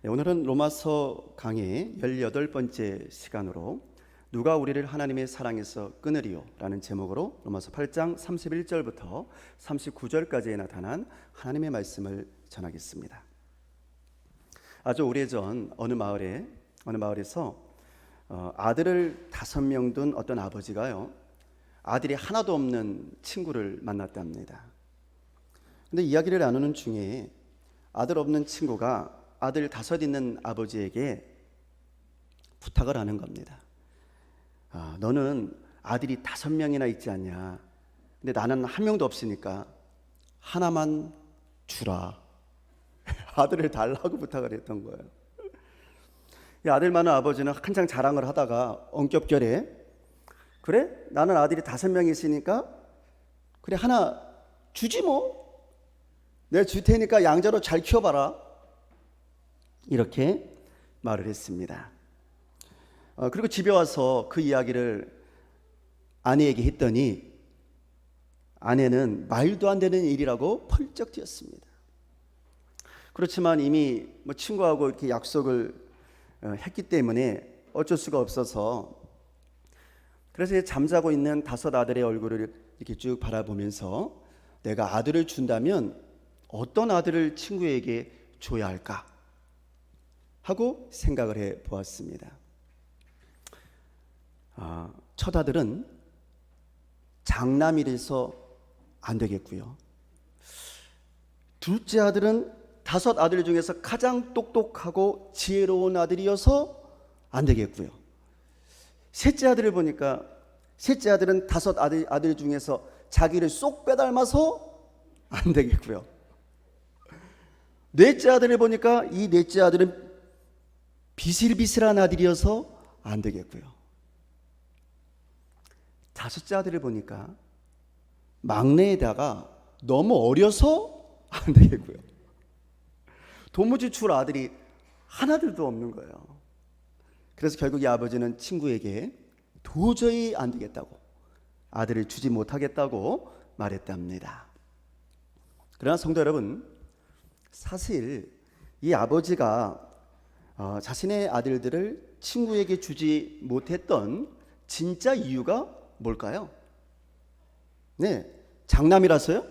오늘은 로마서 강의 18번째 시간으로 누가 우리를 하나님의 사랑에서 끊으리요? 라는 제목으로 로마서 8장 31절부터 39절까지에 나타난 하나님의 말씀을 전하겠습니다. 아주 오래전 어느 마을에서 아들을 5명 둔 어떤 아버지가요, 아들이 하나도 없는 친구를 만났답니다. 근데 이야기를 나누는 중에 아들 없는 친구가 아들 5 있는 아버지에게 부탁을 하는 겁니다. 너는 아들이 5명이나 있지 않냐? 근데 나는 1명도 없으니까 하나만 주라. 아들을 달라고 부탁을 했던 거예요. 이 아들 많은 아버지는 한창 자랑을 하다가 엉겹결에, 그래? 나는 아들이 5명이 있으니까 그래 하나 주지 뭐. 내가 줄 테니까 양자로 잘 키워봐라. 이렇게 말을 했습니다. 그리고 집에 와서 그 이야기를 아내에게 했더니 아내는 말도 안 되는 일이라고 펄쩍 뛰었습니다. 그렇지만 이미 친구하고 이렇게 약속을 했기 때문에 어쩔 수가 없어서, 그래서 잠자고 있는 5 아들의 얼굴을 이렇게 쭉 바라보면서 내가 아들을 준다면 어떤 아들을 친구에게 줘야 할까 하고 생각을 해 보았습니다. 첫 아들은 장남이라서 안 되겠고요. 둘째 아들은 5 아들 중에서 가장 똑똑하고 지혜로운 아들이어서 안 되겠고요. 셋째 아들을 보니까 셋째 아들은 5 아들 중에서 자기를 쏙 빼닮아서 안 되겠고요. 넷째 아들을 보니까 이 넷째 아들은 비실비실한 아들이어서 안 되겠고요. 5째 아들을 보니까 막내에다가 너무 어려서 안 되겠고요. 도무지 줄 아들이 하나들도 없는 거예요. 그래서 결국 이 아버지는 친구에게 도저히 안 되겠다고, 아들을 주지 못하겠다고 말했답니다. 그러나 성도 여러분, 사실 이 아버지가 자신의 아들들을 친구에게 주지 못했던 진짜 이유가 뭘까요? 네, 장남이라서요?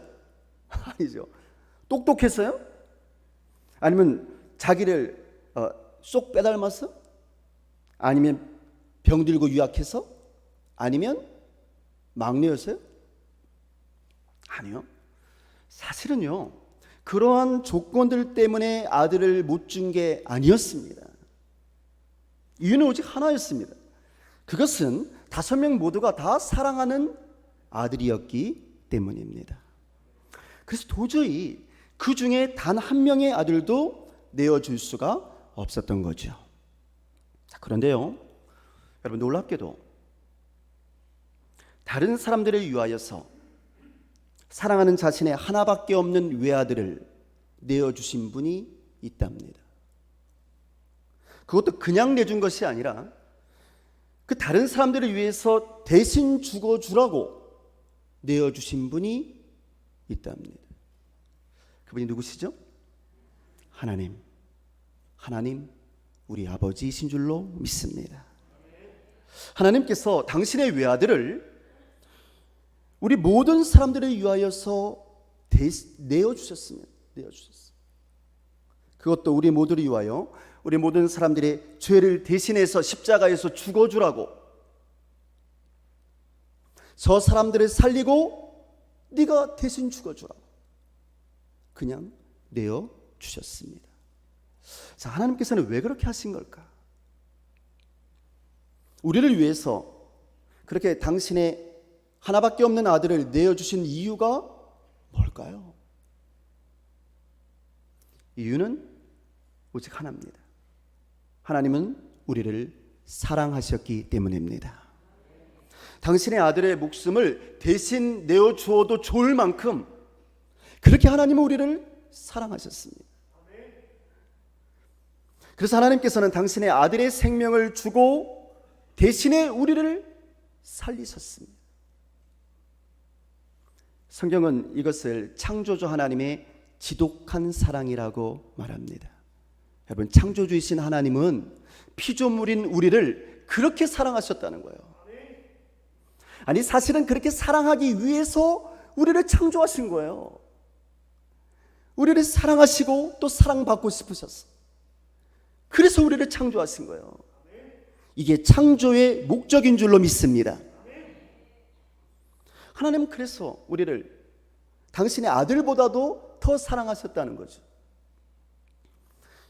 아니죠. 똑똑했어요? 아니면 자기를 쏙 빼닮았어? 아니면 병들고 유약해서? 아니면 막내였어요? 아니요. 사실은요, 그러한 조건들 때문에 아들을 못 준 게 아니었습니다. 이유는 오직 하나였습니다. 그것은 5명 모두가 다 사랑하는 아들이었기 때문입니다. 그래서 도저히 그 중에 단 1명의 아들도 내어줄 수가 없었던 거죠. 그런데요, 여러분, 놀랍게도 다른 사람들을 위하여서 사랑하는 자신의 하나밖에 없는 외아들을 내어주신 분이 있답니다. 그것도 그냥 내준 것이 아니라 그 다른 사람들을 위해서 대신 죽어주라고 내어주신 분이 있답니다. 그분이 누구시죠? 하나님, 우리 아버지이신 줄로 믿습니다. 하나님께서 당신의 외아들을 우리 모든 사람들을 위하여서 내어주셨습니다. 그것도 우리 모두를 위하여 우리 모든 사람들의 죄를 대신해서 십자가에서 죽어주라고, 저 사람들을 살리고 네가 대신 죽어주라고 그냥 내어주셨습니다. 자, 하나님께서는 왜 그렇게 하신 걸까? 우리를 위해서 그렇게 당신의 하나밖에 없는 아들을 내어주신 이유가 뭘까요? 이유는 오직 하나입니다. 하나님은 우리를 사랑하셨기 때문입니다. 당신의 아들의 목숨을 대신 내어주어도 좋을 만큼 그렇게 하나님은 우리를 사랑하셨습니다. 그래서 하나님께서는 당신의 아들의 생명을 주고 대신에 우리를 살리셨습니다. 성경은 이것을 창조주 하나님의 지독한 사랑이라고 말합니다. 여러분, 창조주이신 하나님은 피조물인 우리를 그렇게 사랑하셨다는 거예요. 아니, 사실은 그렇게 사랑하기 위해서 우리를 창조하신 거예요. 우리를 사랑하시고 또 사랑받고 싶으셨어. 그래서 우리를 창조하신 거예요. 이게 창조의 목적인 줄로 믿습니다. 하나님은 그래서 우리를 당신의 아들보다도 더 사랑하셨다는 거죠.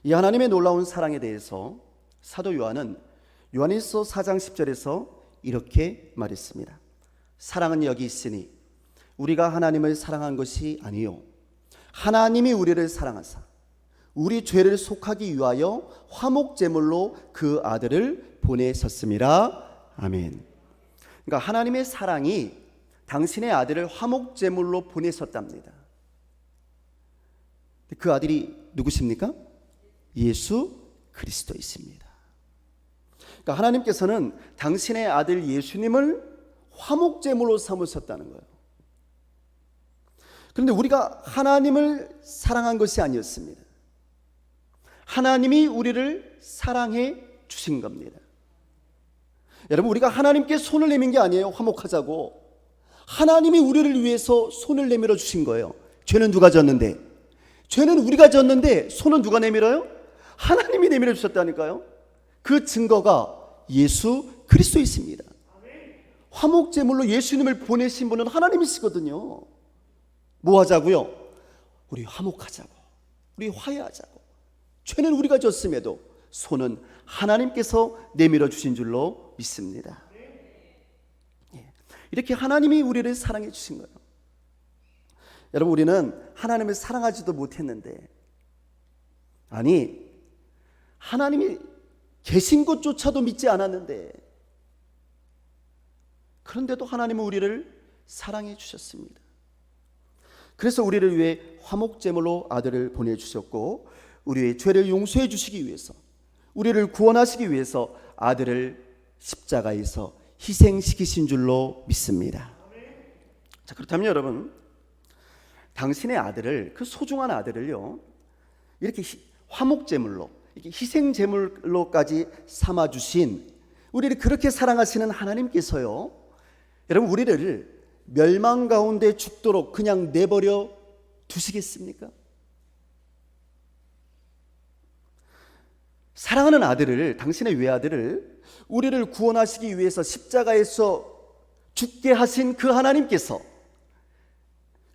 이 하나님의 놀라운 사랑에 대해서 사도 요한은 요한일서 4장 10절에서 이렇게 말했습니다. 사랑은 여기 있으니 우리가 하나님을 사랑한 것이 아니요 하나님이 우리를 사랑하사 우리 죄를 속하기 위하여 화목제물로 그 아들을 보내셨음이라. 아멘. 그러니까 하나님의 사랑이 당신의 아들을 화목제물로 보내셨답니다. 그 아들이 누구십니까? 예수 그리스도이십니다. 그러니까 하나님께서는 당신의 아들 예수님을 화목제물로 삼으셨다는 거예요. 그런데 우리가 하나님을 사랑한 것이 아니었습니다. 하나님이 우리를 사랑해 주신 겁니다. 여러분, 우리가 하나님께 손을 내민 게 아니에요. 화목하자고. 하나님이 우리를 위해서 손을 내밀어 주신 거예요. 죄는 누가 졌는데? 죄는 우리가 졌는데 손은 누가 내밀어요? 하나님이 내밀어 주셨다니까요. 그 증거가 예수 그리스도이십니다. 화목제물로 예수님을 보내신 분은 하나님이시거든요. 뭐 하자고요? 우리 화목하자고, 우리 화해하자고. 죄는 우리가 졌음에도 손은 하나님께서 내밀어 주신 줄로 믿습니다. 이렇게 하나님이 우리를 사랑해 주신 거예요. 여러분, 우리는 하나님을 사랑하지도 못했는데, 아니, 하나님이 계신 것조차도 믿지 않았는데, 그런데도 하나님은 우리를 사랑해 주셨습니다. 그래서 우리를 위해 화목제물로 아들을 보내주셨고, 우리의 죄를 용서해 주시기 위해서, 우리를 구원하시기 위해서 아들을 십자가에서 희생시키신 줄로 믿습니다. 자, 그렇다면 여러분, 당신의 아들을, 그 소중한 아들을요, 이렇게 화목제물로, 이렇게 희생제물로까지 삼아주신, 우리를 그렇게 사랑하시는 하나님께서요, 여러분, 우리를 멸망 가운데 죽도록 그냥 내버려 두시겠습니까? 사랑하는 아들을, 당신의 외아들을 우리를 구원하시기 위해서 십자가에서 죽게 하신 그 하나님께서,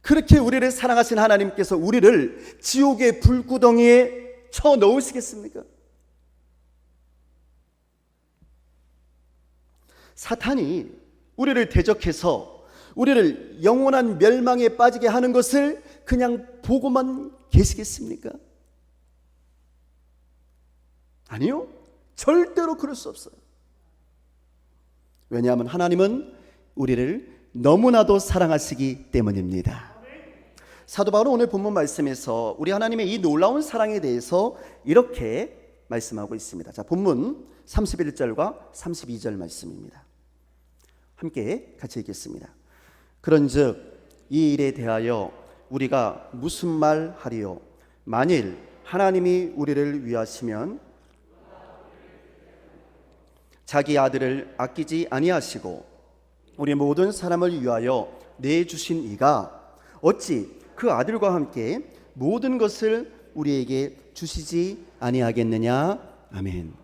그렇게 우리를 사랑하신 하나님께서 우리를 지옥의 불구덩이에 쳐 넣으시겠습니까? 사탄이 우리를 대적해서 우리를 영원한 멸망에 빠지게 하는 것을 그냥 보고만 계시겠습니까? 아니요, 절대로 그럴 수 없어요. 왜냐하면 하나님은 우리를 너무나도 사랑하시기 때문입니다. 사도 바울은 오늘 본문 말씀에서 우리 하나님의 이 놀라운 사랑에 대해서 이렇게 말씀하고 있습니다. 자, 본문 31절과 32절 말씀입니다. 함께 같이 읽겠습니다. 그런즉 이 일에 대하여 우리가 무슨 말 하리요? 만일 하나님이 우리를 위하시면 자기 아들을 아끼지 아니하시고 우리 모든 사람을 위하여 내주신 이가 어찌 그 아들과 함께 모든 것을 우리에게 주시지 아니하겠느냐. 아멘.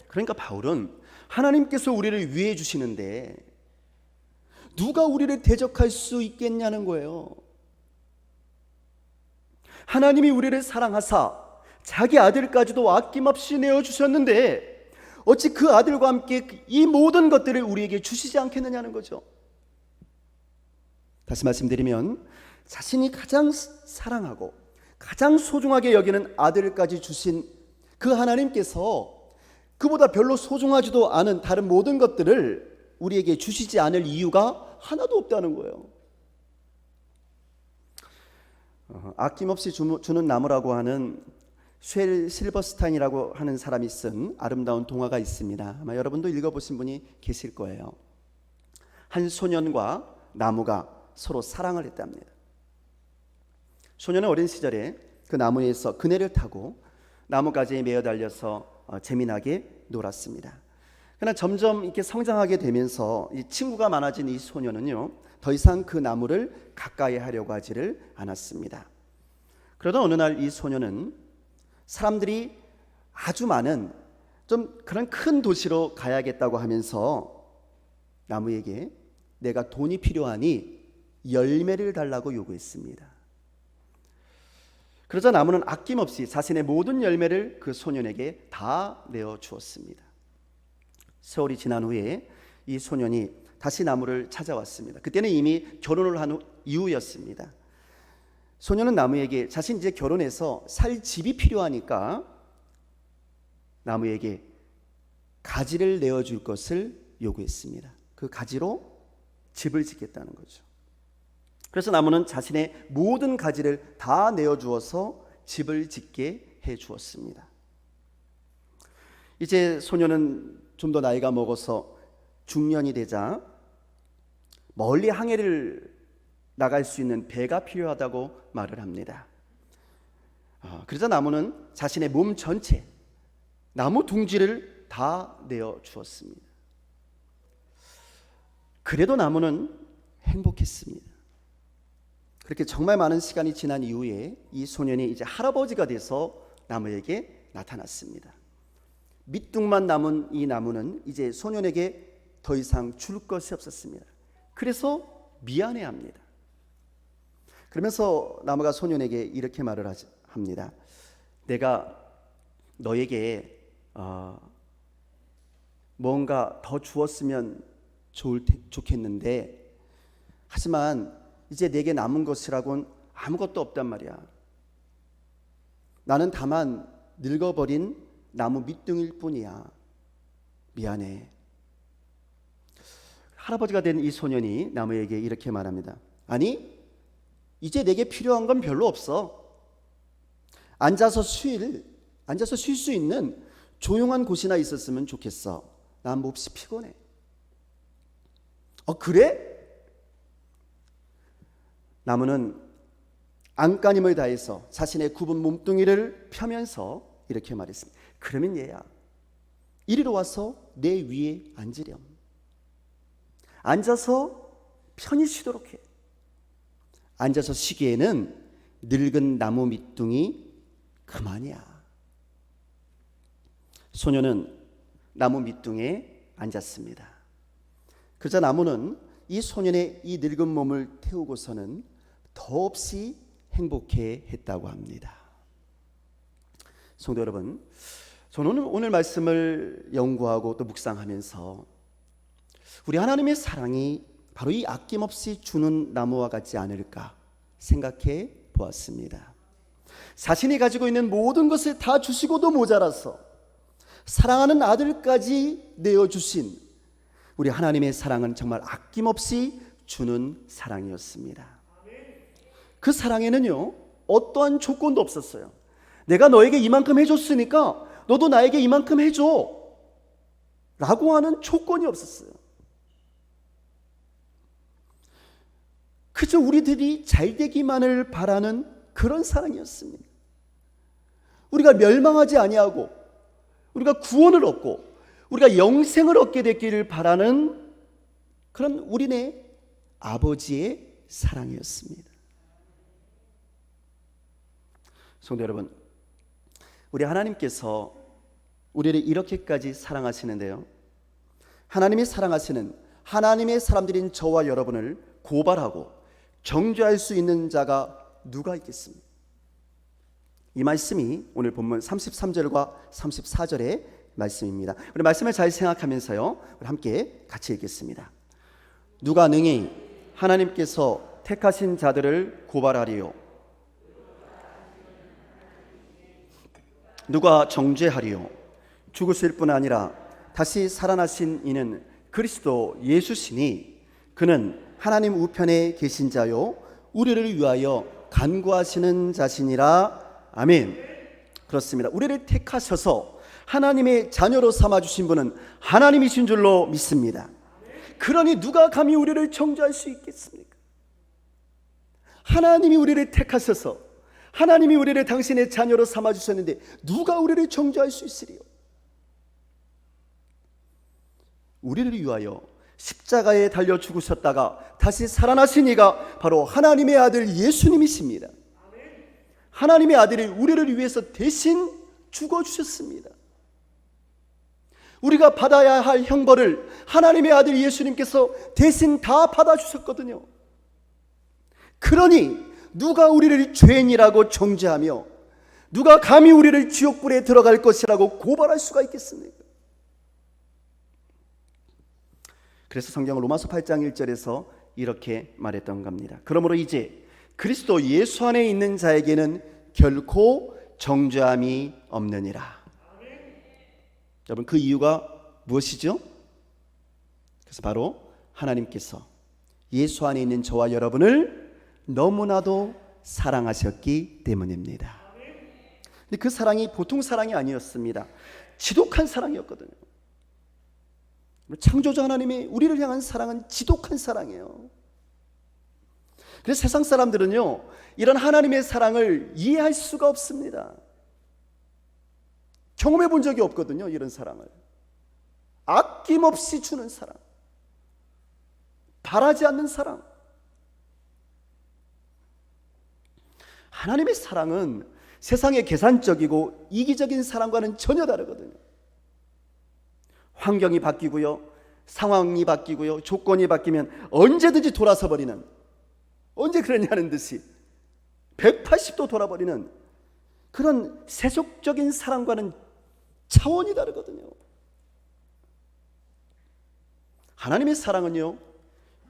그러니까 바울은 하나님께서 우리를 위해 주시는데 누가 우리를 대적할 수 있겠냐는 거예요. 하나님이 우리를 사랑하사 자기 아들까지도 아낌없이 내어주셨는데 어찌 그 아들과 함께 이 모든 것들을 우리에게 주시지 않겠느냐는 거죠. 다시 말씀드리면 자신이 가장 사랑하고 가장 소중하게 여기는 아들까지 주신 그 하나님께서 그보다 별로 소중하지도 않은 다른 모든 것들을 우리에게 주시지 않을 이유가 하나도 없다는 거예요. 아낌없이 주는 나무라고 하는 쉘 실버스타인이라고 하는 사람이 쓴 아름다운 동화가 있습니다. 아마 여러분도 읽어보신 분이 계실 거예요. 한 소년과 나무가 서로 사랑을 했답니다. 소년은 어린 시절에 그 나무에서 그네를 타고 나뭇가지에 매어 달려서 재미나게 놀았습니다. 그러나 점점 이렇게 성장하게 되면서 이 친구가 많아진 이 소녀는요, 더 이상 그 나무를 가까이 하려고 하지를 않았습니다. 그러던 어느 날 이 소녀는 사람들이 아주 많은 좀 그런 큰 도시로 가야겠다고 하면서 나무에게 내가 돈이 필요하니 열매를 달라고 요구했습니다. 그러자 나무는 아낌없이 자신의 모든 열매를 그 소년에게 다 내어 주었습니다. 세월이 지난 후에 이 소년이 다시 나무를 찾아왔습니다. 그때는 이미 결혼을 한 이후였습니다. 소년은 나무에게 자신 이제 결혼해서 살 집이 필요하니까 나무에게 가지를 내어줄 것을 요구했습니다. 그 가지로 집을 짓겠다는 거죠. 그래서 나무는 자신의 모든 가지를 다 내어주어서 집을 짓게 해주었습니다. 이제 소년은 좀 더 나이가 먹어서 중년이 되자 멀리 항해를 나갈 수 있는 배가 필요하다고 말을 합니다. 그러자 나무는 자신의 몸 전체, 나무 둥지를 다 내어 주었습니다. 그래도 나무는 행복했습니다. 그렇게 정말 많은 시간이 지난 이후에 이 소년이 이제 할아버지가 돼서 나무에게 나타났습니다. 밑둥만 남은 이 나무는 이제 소년에게 더 이상 줄 것이 없었습니다. 그래서 미안해합니다. 그러면서 나무가 소년에게 이렇게 말을 합니다. 내가 너에게 뭔가 더 주었으면 좋겠는데 하지만 이제 내게 남은 것이라곤 아무것도 없단 말이야. 나는 다만 늙어버린 나무 밑둥일 뿐이야. 미안해. 할아버지가 된 이 소년이 나무에게 이렇게 말합니다. 아니, 이제 내게 필요한 건 별로 없어. 앉아서 쉴 수 있는 조용한 곳이나 있었으면 좋겠어. 난 몹시 피곤해. 그래? 나무는 안간힘을 다해서 자신의 굽은 몸뚱이를 펴면서 이렇게 말했습니다. 그러면 얘야, 이리로 와서 내 위에 앉으렴. 앉아서 편히 쉬도록 해. 앉아서 쉬기에는 늙은 나무 밑둥이 그만이야. 소녀는 나무 밑둥에 앉았습니다. 그러자 나무는 이 소년의 이 늙은 몸을 태우고서는 더없이 행복해 했다고 합니다. 성도 여러분, 저는 오늘 말씀을 연구하고 또 묵상하면서 우리 하나님의 사랑이 바로 이 아낌없이 주는 나무와 같지 않을까 생각해 보았습니다. 자신이 가지고 있는 모든 것을 다 주시고도 모자라서 사랑하는 아들까지 내어주신 우리 하나님의 사랑은 정말 아낌없이 주는 사랑이었습니다. 그 사랑에는요, 어떠한 조건도 없었어요. 내가 너에게 이만큼 해줬으니까 너도 나에게 이만큼 해줘 라고 하는 조건이 없었어요. 그저 우리들이 잘되기만을 바라는 그런 사랑이었습니다. 우리가 멸망하지 아니하고 우리가 구원을 얻고 우리가 영생을 얻게 되기를 바라는 그런 우리네 아버지의 사랑이었습니다. 성도 여러분, 우리 하나님께서 우리를 이렇게까지 사랑하시는데요, 하나님이 사랑하시는 하나님의 사람들인 저와 여러분을 고발하고 정죄할 수 있는 자가 누가 있겠습니까? 이 말씀이 오늘 본문 33절과 34절의 말씀입니다. 우리 말씀을 잘 생각하면서요, 우리 함께 같이 읽겠습니다. 누가 능히 하나님께서 택하신 자들을 고발하리요? 누가 정죄하리요? 죽으실 뿐 아니라 다시 살아나신 이는 그리스도 예수시니 그는 하나님 우편에 계신 자요 우리를 위하여 간구하시는 자시니라. 아멘. 그렇습니다. 우리를 택하셔서 하나님의 자녀로 삼아주신 분은 하나님이신 줄로 믿습니다. 그러니 누가 감히 우리를 정죄할 수 있겠습니까? 하나님이 우리를 택하셔서 하나님이 우리를 당신의 자녀로 삼아주셨는데 누가 우리를 정죄할 수 있으리요? 우리를 위하여 십자가에 달려 죽으셨다가 다시 살아나신 이가 바로 하나님의 아들 예수님이십니다. 하나님의 아들이 우리를 위해서 대신 죽어주셨습니다. 우리가 받아야 할 형벌을 하나님의 아들 예수님께서 대신 다 받아주셨거든요. 그러니 누가 우리를 죄인이라고 정죄하며 누가 감히 우리를 지옥불에 들어갈 것이라고 고발할 수가 있겠습니까? 그래서 성경은 로마서 8장 1절에서 이렇게 말했던 겁니다. 그러므로 이제 그리스도 예수 안에 있는 자에게는 결코 정죄함이 없느니라. 여러분, 그 이유가 무엇이죠? 그래서 바로 하나님께서 예수 안에 있는 저와 여러분을 너무나도 사랑하셨기 때문입니다. 근데 그 사랑이 보통 사랑이 아니었습니다. 지독한 사랑이었거든요. 창조주 하나님의 우리를 향한 사랑은 지독한 사랑이에요. 그래서 세상 사람들은요, 이런 하나님의 사랑을 이해할 수가 없습니다. 경험해 본 적이 없거든요. 이런 사랑을 아낌없이 주는 사랑, 바라지 않는 사랑. 하나님의 사랑은 세상의 계산적이고 이기적인 사랑과는 전혀 다르거든요. 환경이 바뀌고요, 상황이 바뀌고요, 조건이 바뀌면 언제든지 돌아서 버리는, 언제 그러냐는 듯이 180도 돌아버리는 그런 세속적인 사랑과는 차원이 다르거든요. 하나님의 사랑은요,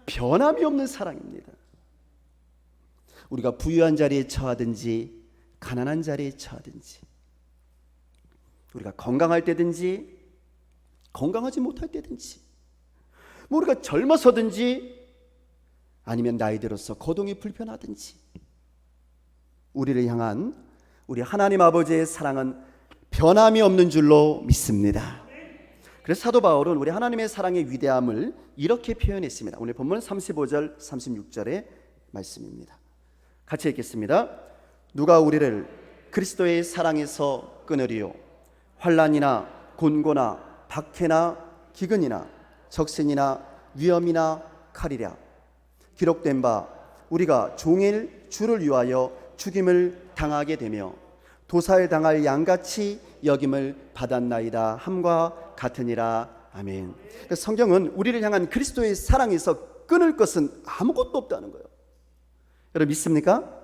변함이 없는 사랑입니다. 우리가 부유한 자리에 처하든지 가난한 자리에 처하든지, 우리가 건강할 때든지 건강하지 못할 때든지, 우리가 젊어서든지 아니면 나이 들어서 거동이 불편하든지, 우리를 향한 우리 하나님 아버지의 사랑은 변함이 없는 줄로 믿습니다. 그래서 사도 바울은 우리 하나님의 사랑의 위대함을 이렇게 표현했습니다. 오늘 본문 35절 36절의 말씀입니다. 같이 읽겠습니다. 누가 우리를 그리스도의 사랑에서 끊으리요? 환난이나 곤고나 박해나 기근이나 적신이나 위험이나 칼이랴. 기록된 바 우리가 종일 주를 위하여 죽임을 당하게 되며 도살 당할 양같이 여김을 받았나이다 함과 같으니라. 아멘. 성경은 우리를 향한 그리스도의 사랑에서 끊을 것은 아무것도 없다는 거예요. 여러분 믿습니까?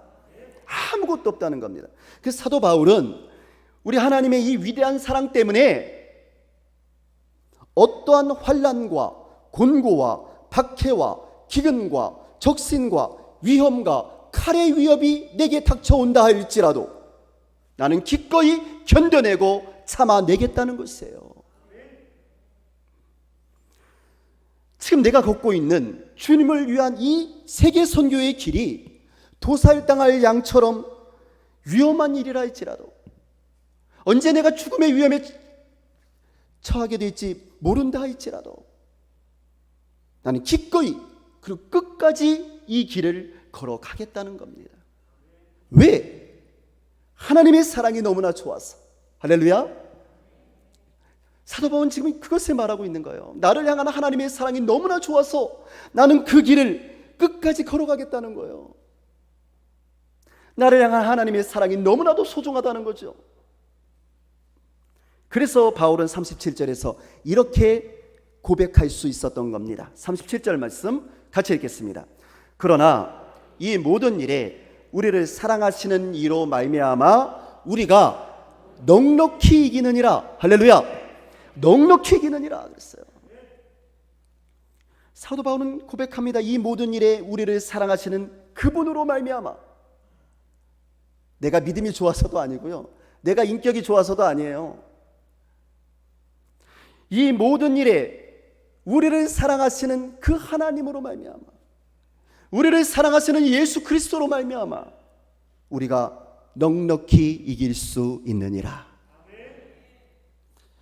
아무것도 없다는 겁니다. 그래서 사도 바울은 우리 하나님의 이 위대한 사랑 때문에 어떠한 환난과 곤고와 박해와 기근과 적신과 위험과 칼의 위협이 내게 닥쳐온다 할지라도 나는 기꺼이 견뎌내고 참아내겠다는 것이에요. 지금 내가 걷고 있는 주님을 위한 이 세계 선교의 길이 도살당할 양처럼 위험한 일이라 할지라도, 언제 내가 죽음의 위험에 처하게 될지 모른다 할지라도 나는 기꺼이 그리고 끝까지 이 길을 걸어가겠다는 겁니다. 왜? 하나님의 사랑이 너무나 좋아서. 할렐루야. 사도 바울은 지금 그것을 말하고 있는 거예요. 나를 향한 하나님의 사랑이 너무나 좋아서 나는 그 길을 끝까지 걸어가겠다는 거예요. 나를 향한 하나님의 사랑이 너무나도 소중하다는 거죠. 그래서 바울은 37절에서 이렇게 고백할 수 있었던 겁니다. 37절 말씀 같이 읽겠습니다. 그러나 이 모든 일에 우리를 사랑하시는 이로 말미암아 우리가 넉넉히 이기느니라. 할렐루야. 넉넉히 이기느니라 그랬어요. 사도 바울은 고백합니다. 이 모든 일에 우리를 사랑하시는 그분으로 말미암아. 내가 믿음이 좋아서도 아니고요, 내가 인격이 좋아서도 아니에요. 이 모든 일에 우리를 사랑하시는 그 하나님으로 말미암아, 우리를 사랑하시는 예수 그리스도로 말미암아 우리가 넉넉히 이길 수 있느니라.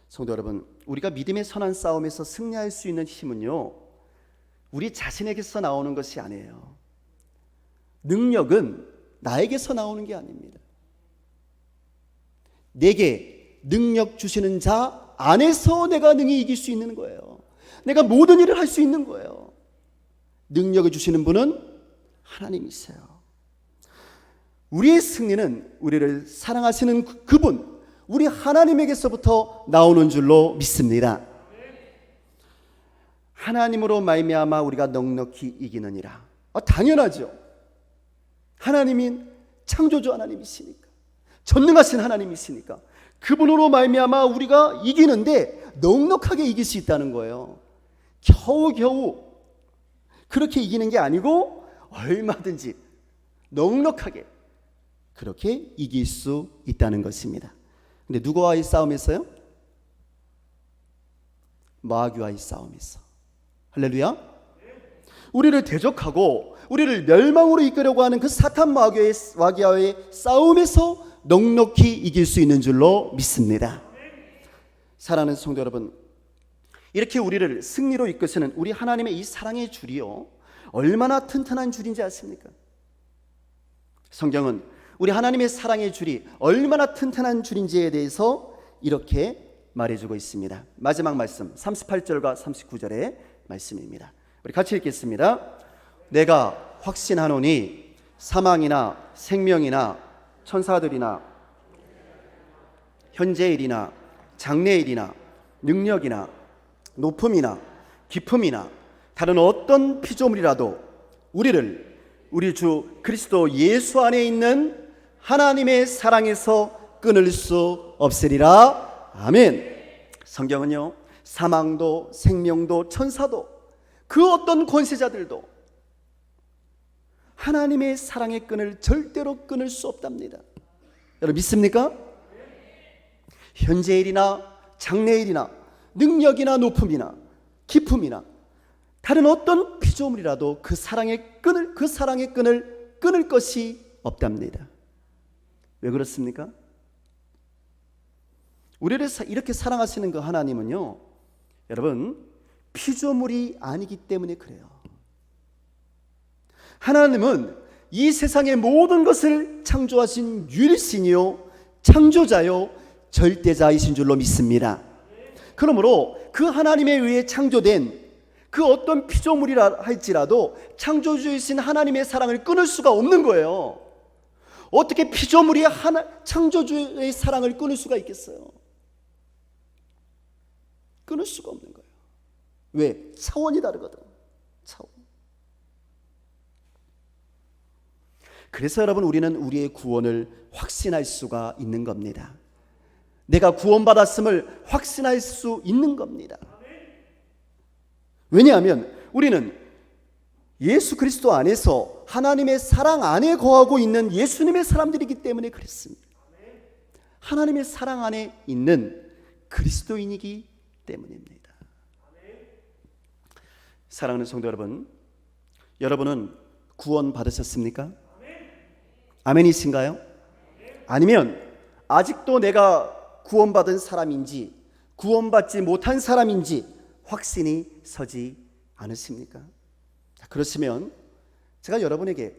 성도 여러분, 우리가 믿음의 선한 싸움에서 승리할 수 있는 힘은요, 우리 자신에게서 나오는 것이 아니에요. 능력은 나에게서 나오는 게 아닙니다. 내게 능력 주시는 자 안에서 내가 능히 이길 수 있는 거예요. 내가 모든 일을 할 수 있는 거예요. 능력을 주시는 분은 하나님이세요. 우리의 승리는 우리를 사랑하시는 그분, 우리 하나님에게서부터 나오는 줄로 믿습니다. 하나님으로 말미암아 우리가 넉넉히 이기느니라. 당연하죠. 하나님인 창조주 하나님이시니까, 전능하신 하나님이시니까 그분으로 말미암아 우리가 이기는데 넉넉하게 이길 수 있다는 거예요. 겨우겨우 그렇게 이기는 게 아니고 얼마든지 넉넉하게 그렇게 이길 수 있다는 것입니다. 근데 누구와의 싸움에서요? 마귀와의 싸움에서. 할렐루야. 우리를 대적하고 우리를 멸망으로 이끌려고 하는 그 사탄 마귀와의 싸움에서 넉넉히 이길 수 있는 줄로 믿습니다. 사랑하는 성도 여러분, 이렇게 우리를 승리로 이끄시는 우리 하나님의 이 사랑의 줄이요, 얼마나 튼튼한 줄인지 아십니까? 성경은 우리 하나님의 사랑의 줄이 얼마나 튼튼한 줄인지에 대해서 이렇게 말해주고 있습니다. 마지막 말씀 38절과 39절의 말씀입니다. 우리 같이 읽겠습니다. 내가 확신하노니 사망이나 생명이나 천사들이나 현재일이나 장래일이나 능력이나 높음이나 깊음이나 다른 어떤 피조물이라도 우리를 우리 주 그리스도 예수 안에 있는 하나님의 사랑에서 끊을 수 없으리라. 아멘. 성경은요, 사망도 생명도 천사도 그 어떤 권세자들도 하나님의 사랑의 끈을 절대로 끊을 수 없답니다. 여러분 믿습니까? 현재일이나 장래일이나 능력이나 높음이나 깊음이나 다른 어떤 피조물이라도 그 사랑의 끈을 끊을 것이 없답니다. 왜 그렇습니까? 우리를 이렇게 사랑하시는 그 하나님은요, 여러분 피조물이 아니기 때문에 그래요. 하나님은 이 세상의 모든 것을 창조하신 유일신이요 창조자요 절대자이신 줄로 믿습니다. 그러므로 그 하나님에 의해 창조된 그 어떤 피조물이라 할지라도 창조주이신 하나님의 사랑을 끊을 수가 없는 거예요. 어떻게 피조물이 창조주의 사랑을 끊을 수가 있겠어요? 끊을 수가 없는 거예요. 왜? 차원이 다르거든. 차원. 그래서 여러분 우리는 우리의 구원을 확신할 수가 있는 겁니다. 내가 구원받았음을 확신할 수 있는 겁니다. 왜냐하면 우리는 예수 그리스도 안에서 하나님의 사랑 안에 거하고 있는 예수님의 사람들이기 때문에 그렇습니다. 하나님의 사랑 안에 있는 그리스도인이기 때문입니다. 사랑하는 성도 여러분, 여러분은 구원 받으셨습니까? 아멘이신가요? 아니면 아직도 내가 구원받은 사람인지 구원받지 못한 사람인지 확신이 서지 않으십니까? 그렇으면 제가 여러분에게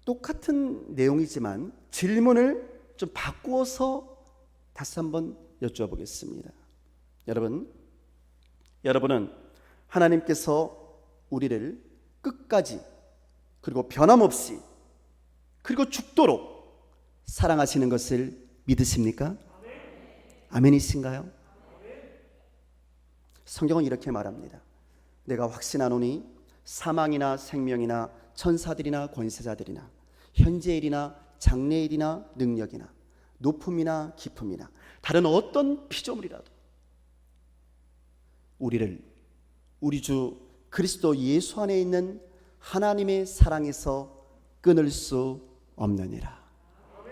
똑같은 내용이지만 질문을 좀 바꾸어서 다시 한번 여쭤보겠습니다. 여러분은 하나님께서 우리를 끝까지 그리고 변함없이 그리고 죽도록 사랑하시는 것을 믿으십니까? 아멘이신가요? 성경은 이렇게 말합니다. 내가 확신하노니 사망이나 생명이나 천사들이나 권세자들이나 현재일이나 장래일이나 능력이나 높음이나 깊음이나 다른 어떤 피조물이라도 우리를 우리 주 그리스도 예수 안에 있는 하나님의 사랑에서 끊을 수 없느니라.